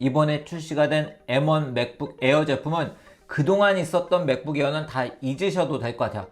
이번에 출시가 된 M1 맥북 에어 제품은 그동안 있었던 맥북 에어는 다 잊으셔도 될 것 같아요.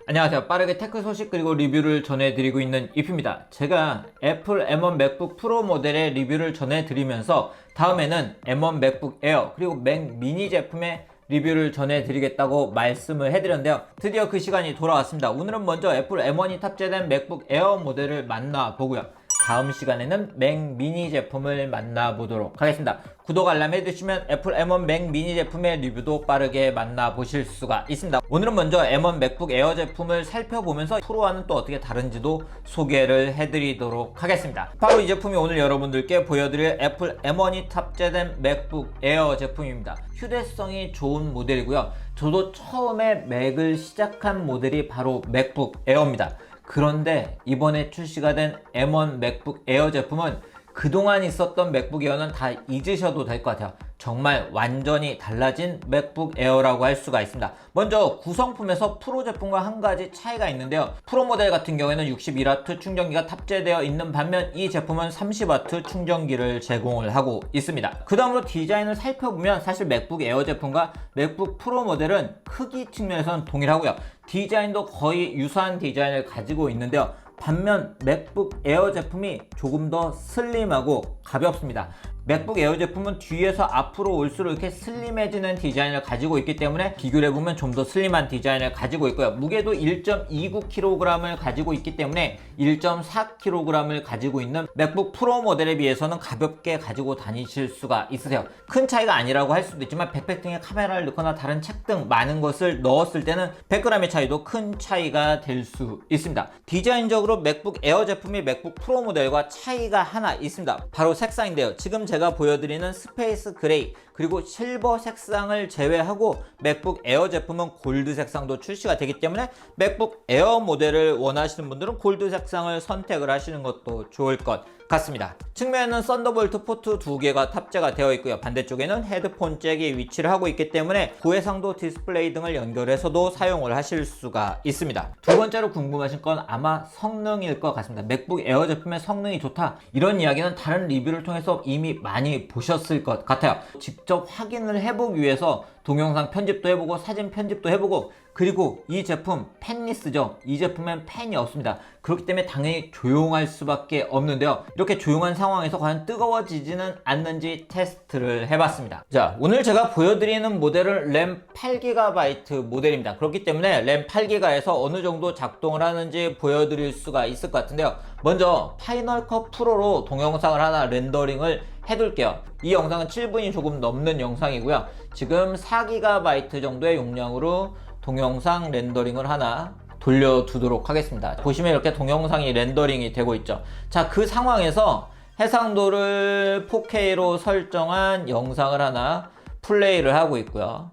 안녕하세요. 빠르게 테크 소식 그리고 리뷰를 전해드리고 있는 이프입니다. 제가 애플 M1 맥북 프로 모델의 리뷰를 전해드리면서 다음에는 M1 맥북 에어 그리고 맥 미니 제품의 리뷰를 전해드리겠다고 말씀을 해드렸는데요. 드디어 그 시간이 돌아왔습니다. 오늘은 먼저 애플 M1이 탑재된 맥북 에어 모델을 만나보고요. 다음 시간에는 맥 미니 제품을 만나보도록 하겠습니다. 구독 알람 해두시면 애플 M1 맥 미니 제품의 리뷰도 빠르게 만나보실 수가 있습니다. 오늘은 먼저 M1 맥북 에어 제품을 살펴보면서 프로와는 또 어떻게 다른지도 소개를 해드리도록 하겠습니다. 바로 이 제품이 오늘 여러분들께 보여드릴 애플 M1이 탑재된 맥북 에어 제품입니다. 휴대성이 좋은 모델이고요. 저도 처음에 맥을 시작한 모델이 바로 맥북 에어입니다. 그런데 이번에 출시가 된 M1 맥북 에어 제품은 그동안 있었던 맥북 에어는 다 잊으셔도 될 것 같아요. 정말 완전히 달라진 맥북 에어라고 할 수가 있습니다. 먼저 구성품에서 프로 제품과 한 가지 차이가 있는데요. 프로 모델 같은 경우에는 61W 충전기가 탑재되어 있는 반면 이 제품은 30W 충전기를 제공을 하고 있습니다. 그 다음으로 디자인을 살펴보면 사실 맥북 에어 제품과 맥북 프로 모델은 크기 측면에서는 동일하고요. 디자인도 거의 유사한 디자인을 가지고 있는데요. 반면 맥북 에어 제품이 조금 더 슬림하고 가볍습니다. 맥북 에어 제품은 뒤에서 앞으로 올수록 이렇게 슬림해지는 디자인을 가지고 있기 때문에 비교를 해보면 좀 더 슬림한 디자인을 가지고 있고요. 무게도 1.29kg을 가지고 있기 때문에 1.4kg을 가지고 있는 맥북 프로 모델에 비해서는 가볍게 가지고 다니실 수가 있으세요. 큰 차이가 아니라고 할 수도 있지만 백팩 등에 카메라를 넣거나 다른 책 등 많은 것을 넣었을 때는 100g의 차이도 큰 차이가 될 수 있습니다. 디자인적으로 맥북 에어 제품이 맥북 프로 모델과 차이가 하나 있습니다. 바로 색상인데요. 지금 제가 보여드리는 스페이스 그레이 그리고 실버 색상을 제외하고 맥북 에어 제품은 골드 색상도 출시가 되기 때문에 맥북 에어 모델을 원하시는 분들은 골드 색상을 선택을 하시는 것도 좋을 것 같습니다. 측면에는 썬더볼트 포트 2개가 탑재가 되어 있고요. 반대쪽에는 헤드폰 잭이 위치를 하고 있기 때문에 고해상도 디스플레이 등을 연결해서도 사용을 하실 수가 있습니다. 두 번째로 궁금하신 건 아마 성능일 것 같습니다. 맥북 에어 제품의 성능이 좋다, 이런 이야기는 다른 리뷰를 통해서 이미 많이 보셨을 것 같아요. 직접 확인을 해보기 위해서 동영상 편집도 해보고 사진 편집도 해보고, 그리고 이 제품 팬리스죠. 이 제품엔 팬이 없습니다. 그렇기 때문에 당연히 조용할 수밖에 없는데요. 이렇게 조용한 상황에서 과연 뜨거워지지는 않는지 테스트를 해봤습니다. 자, 오늘 제가 보여드리는 모델은 램 8GB 모델입니다. 그렇기 때문에 램 8GB에서 어느 정도 작동을 하는지 보여드릴 수가 있을 것 같은데요. 먼저 파이널 컷 프로로 동영상을 하나 렌더링을 해둘게요. 이 영상은 7분이 조금 넘는 영상이고요. 지금 4GB 정도의 용량으로 동영상 렌더링을 하나 돌려두도록 하겠습니다. 보시면 이렇게 동영상이 렌더링이 되고 있죠. 자, 그 상황에서 해상도를 4K로 설정한 영상을 하나 플레이를 하고 있고요.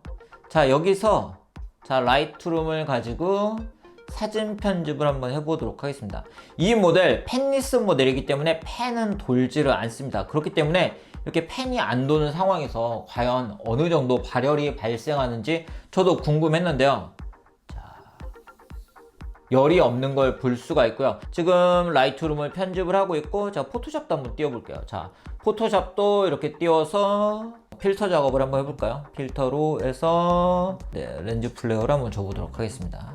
자, 여기서 라이트룸을 가지고 사진 편집을 한번 해보도록 하겠습니다. 이 모델 팬리스 모델이기 때문에 팬은 돌지를 않습니다. 그렇기 때문에 이렇게 팬이 안 도는 상황에서 과연 어느 정도 발열이 발생하는지 저도 궁금했는데요. 자, 열이 없는 걸 볼 수가 있고요. 지금 라이트룸을 편집을 하고 있고, 자, 포토샵도 한번 띄워볼게요. 자, 포토샵도 이렇게 띄워서 필터 작업을 한번 해볼까요? 필터로 해서 렌즈 플레어를 한번 줘보도록 하겠습니다.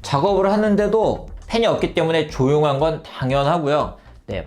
작업을 하는데도 팬이 없기 때문에 조용한 건 당연하고요.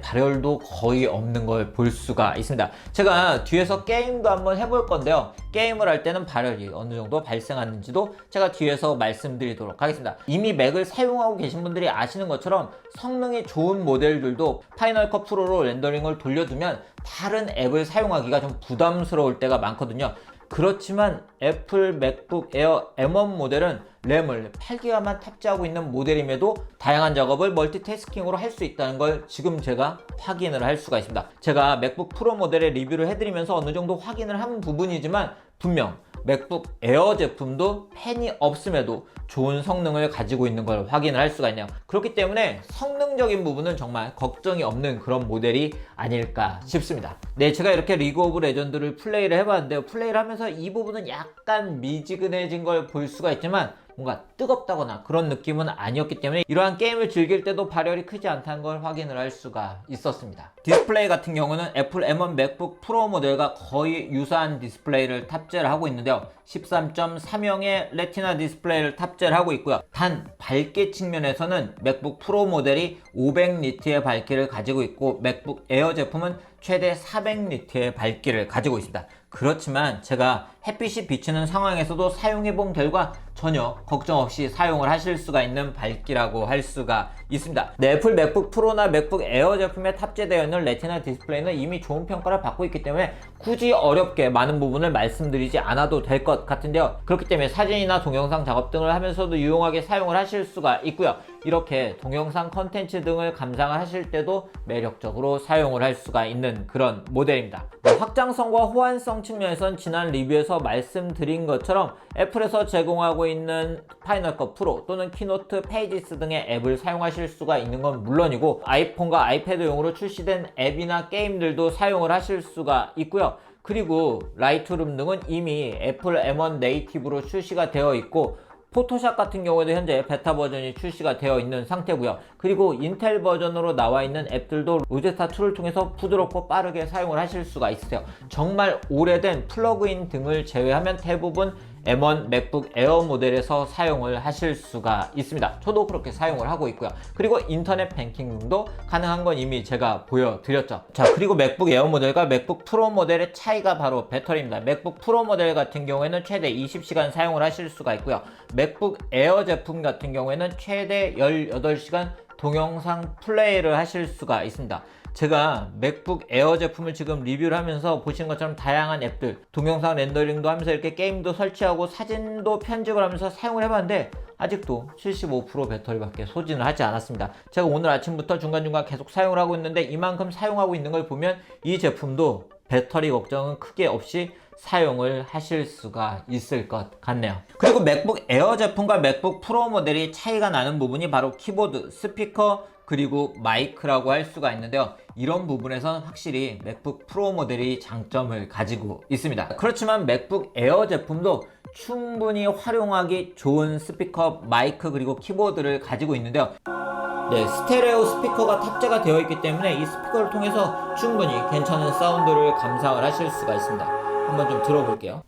발열도 거의 없는 걸 볼 수가 있습니다. 제가 뒤에서 게임도 한번 해볼 건데요. 게임을 할 때는 발열이 어느 정도 발생하는지도 제가 뒤에서 말씀드리도록 하겠습니다. 이미 맥을 사용하고 계신 분들이 아시는 것처럼 성능이 좋은 모델들도 파이널 컷 프로로 렌더링을 돌려두면 다른 앱을 사용하기가 좀 부담스러울 때가 많거든요. 그렇지만 애플 맥북 에어 M1 모델은 램을 8GB만 탑재하고 있는 모델임에도 다양한 작업을 멀티태스킹으로 할 수 있다는 걸 지금 제가 확인을 할 수가 있습니다. 제가 맥북 프로 모델의 리뷰를 해드리면서 어느 정도 확인을 한 부분이지만 분명 맥북 에어 제품도 팬이 없음에도 좋은 성능을 가지고 있는 걸 확인을 할 수가 있네요. 그렇기 때문에 성능적인 부분은 정말 걱정이 없는 그런 모델이 아닐까 싶습니다. 네, 제가 이렇게 리그 오브 레전드를 플레이를 해봤는데요. 플레이를 하면서 이 부분은 약간 미지근해진 걸 볼 수가 있지만 뭔가 뜨겁다거나 그런 느낌은 아니었기 때문에 이러한 게임을 즐길 때도 발열이 크지 않다는 걸 확인을 할 수가 있었습니다. 디스플레이 같은 경우는 애플 M1 맥북 프로 모델과 거의 유사한 디스플레이를 탑재를 하고 있는데요. 13.3형의 레티나 디스플레이를 탑재를 하고 있고요. 단 밝기 측면에서는 맥북 프로 모델이 500니트의 밝기를 가지고 있고 맥북 에어 제품은 최대 400니트의 밝기를 가지고 있습니다. 그렇지만 제가 햇빛이 비치는 상황에서도 사용해본 결과 전혀 걱정 없이 사용을 하실 수가 있는 밝기라고 할 수가 있습니다. 네, 애플 맥북 프로나 맥북 에어 제품에 탑재되어 있는 레티나 디스플레이는 이미 좋은 평가를 받고 있기 때문에 굳이 어렵게 많은 부분을 말씀드리지 않아도 될 것 같은데요. 그렇기 때문에 사진이나 동영상 작업 등을 하면서도 유용하게 사용을 하실 수가 있고요. 이렇게 동영상 컨텐츠 등을 감상을 하실 때도 매력적으로 사용을 할 수가 있는 그런 모델입니다. 확장성과 호환성 측면에선 지난 리뷰에서 말씀드린 것처럼 애플에서 제공하고 있는 파이널 컷 프로 또는 키노트 페이지스 등의 앱을 사용하실 수가 있는 건 물론이고 아이폰과 아이패드용으로 출시된 앱이나 게임들도 사용을 하실 수가 있고요. 그리고 라이트룸 등은 이미 애플 M1 네이티브로 출시가 되어 있고 포토샵 같은 경우에도 현재 베타 버전이 출시가 되어 있는 상태고요. 그리고 인텔 버전으로 나와 있는 앱들도 로제스타 2를 통해서 부드럽고 빠르게 사용을 하실 수가 있으세요. 정말 오래된 플러그인 등을 제외하면 대부분 M1 맥북 에어 모델에서 사용을 하실 수가 있습니다. 저도 그렇게 사용을 하고 있고요. 그리고 인터넷 뱅킹 등도 가능한 건 이미 제가 보여드렸죠. 자, 그리고 맥북 에어 모델과 맥북 프로 모델의 차이가 바로 배터리입니다. 맥북 프로 모델 같은 경우에는 최대 20시간 사용을 하실 수가 있고요. 맥북 에어 제품 같은 경우에는 최대 18시간 동영상 플레이를 하실 수가 있습니다. 제가 맥북 에어 제품을 지금 리뷰를 하면서 보시는 것처럼 다양한 앱들, 동영상 렌더링도 하면서 이렇게 게임도 설치하고 사진도 편집을 하면서 사용을 해봤는데 아직도 75% 배터리밖에 소진을 하지 않았습니다. 제가 오늘 아침부터 중간중간 계속 사용을 하고 있는데 이만큼 사용하고 있는 걸 보면 이 제품도 배터리 걱정은 크게 없이 사용을 하실 수가 있을 것 같네요. 그리고 맥북 에어 제품과 맥북 프로 모델이 차이가 나는 부분이 바로 키보드, 스피커, 그리고 마이크라고 할 수가 있는데요. 이런 부분에서는 확실히 맥북 프로 모델이 장점을 가지고 있습니다. 그렇지만 맥북 에어 제품도 충분히 활용하기 좋은 스피커, 마이크, 그리고 키보드를 가지고 있는데요. 네, 스테레오 스피커가 탑재가 되어 있기 때문에 이 스피커를 통해서 충분히 괜찮은 사운드를 감상을 하실 수가 있습니다. 한번 좀 들어볼게요.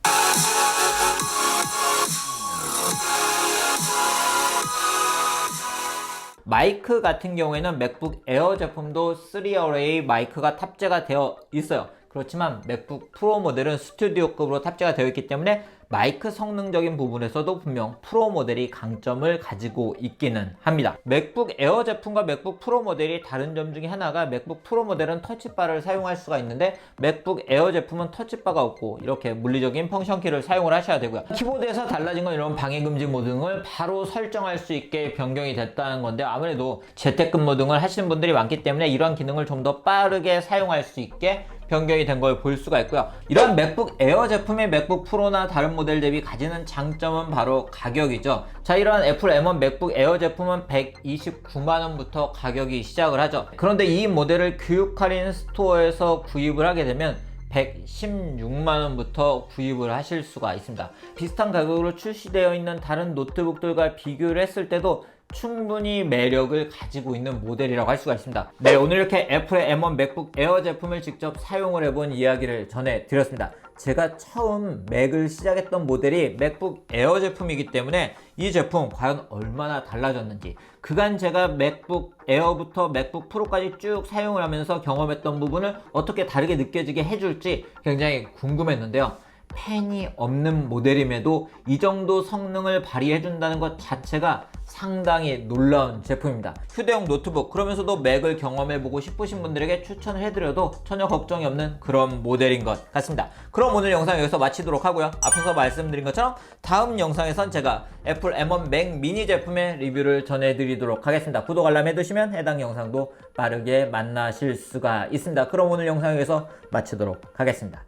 마이크 같은 경우에는 맥북 에어 제품도 3어레이 마이크가 탑재가 되어 있어요. 그렇지만 맥북 프로 모델은 스튜디오급으로 탑재가 되어 있기 때문에 마이크 성능적인 부분에서도 분명 프로 모델이 강점을 가지고 있기는 합니다. 맥북 에어 제품과 맥북 프로 모델이 다른 점 중에 하나가 맥북 프로 모델은 터치바를 사용할 수가 있는데 맥북 에어 제품은 터치바가 없고 이렇게 물리적인 펑션키를 사용을 하셔야 되고요. 키보드에서 달라진 건 이런 방해금지 모드 등을 바로 설정할 수 있게 변경이 됐다는 건데 아무래도 재택근무 등을 하시는 분들이 많기 때문에 이런 기능을 좀 더 빠르게 사용할 수 있게 변경이 된 걸 볼 수가 있고요. 이런 맥북 에어 제품의 맥북 프로나 다른 모델 대비 가지는 장점은 바로 가격이죠. 자, 이런 애플 M1 맥북 에어 제품은 129만원부터 가격이 시작을 하죠. 그런데 이 모델을 교육 할인 스토어에서 구입을 하게 되면 116만원부터 구입을 하실 수가 있습니다. 비슷한 가격으로 출시되어 있는 다른 노트북들과 비교를 했을 때도 충분히 매력을 가지고 있는 모델이라고 할 수가 있습니다. 네, 오늘 이렇게 애플의 M1 맥북 에어 제품을 직접 사용을 해본 이야기를 전해드렸습니다. 제가 처음 맥을 시작했던 모델이 맥북 에어 제품이기 때문에 이 제품 과연 얼마나 달라졌는지 그간 제가 맥북 에어부터 맥북 프로까지 쭉 사용을 하면서 경험했던 부분을 어떻게 다르게 느껴지게 해줄지 굉장히 궁금했는데요. 펜이 없는 모델임에도 이 정도 성능을 발휘해준다는 것 자체가 상당히 놀라운 제품입니다. 휴대용 노트북 그러면서도 맥을 경험해보고 싶으신 분들에게 추천을 해드려도 전혀 걱정이 없는 그런 모델인 것 같습니다. 그럼 오늘 영상 여기서 마치도록 하고요. 앞에서 말씀드린 것처럼 다음 영상에선 제가 애플 M1 맥 미니 제품의 리뷰를 전해드리도록 하겠습니다. 구독 알람 해두시면 해당 영상도 빠르게 만나실 수가 있습니다. 그럼 오늘 영상 여기서 마치도록 하겠습니다.